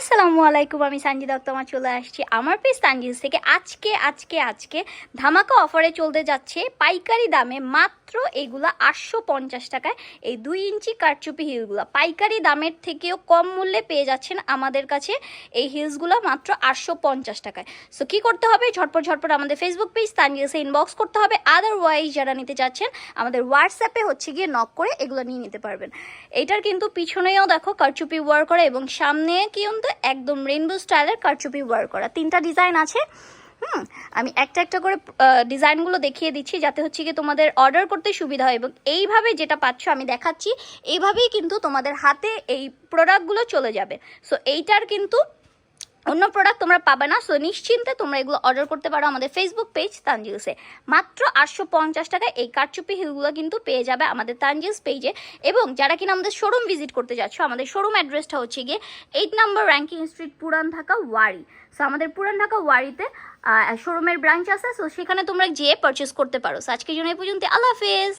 আসসালামু আলাইকুম, আমি সানজিদা আক্তার চলে আসছি আমার পেজ তানজিলস থেকে। আজকে ধামাকা অফারে চলতে যাচ্ছে পাইকারি দামে মাত্র এগুলো 850 টাকায়। এই 2 ইঞ্চি কারচুপি হিলগুলো পাইকারি দামের থেকেও কম মূল্যে পেয়ে যাচ্ছেন আমাদের কাছে। এই হিলসগুলো মাত্র 850 টাকায়। সো কী করতে হবে, ঝটপট আমাদের ফেসবুক পেজ তানজিলসে ইনবক্স করতে হবে। আদারওয়াইজ যারা নিতে চাচ্ছেন আমাদের হোয়াটসঅ্যাপে গিয়ে নক করে এগুলো নিয়ে নিতে পারবেন। এইটার কিন্তু পিছনেও দেখো কারচুপি ওয়ার করা এবং সামনে কিন্তু একদম রেইনবো স্টাইলের কারচুপি ওয়ার করা। 3টা ডিজাইন আছে। আমি একটা করে ডিজাইনগুলো দেখিয়ে দিচ্ছি যাতে কি তোমাদের অর্ডার করতে সুবিধা হয়। এবং এইভাবে যেটা পাচ্ছ আমি দেখাচ্ছি, এইভাবেই কিন্তু তোমাদের হাতে এই প্রোডাক্টগুলো চলে যাবে। সো এইটার কিন্তু অন্য প্রোডাক্ট তোমরা পাবে না। সো নিশ্চিন্তে তোমরা এগুলো অর্ডার করতে পারো আমাদের ফেসবুক পেজ তানজিলসে। মাত্র 850 টাকায় এই কারচুপি হিলগুলো কিন্তু পেয়ে যাবে আমাদের তানজিলস পেজে। এবং যারা কিনা আমাদের শোরুম ভিজিট করতে যাচ্ছ, আমাদের শোরুম অ্যাড্রেসটা গিয়ে 8 নম্বর র্যাঙ্কিং স্ট্রিট, পুরান ঢাকা ওয়ারি। সো আমাদের পুরান ঢাকা ওয়ারিতে শোরুমের ব্রাঞ্চ আছে। সো সেখানে তোমরা যেয়ে পারচেস করতে পারো। সো আজকের জন্য এই পর্যন্ত, আল্লাহ হাফেজ।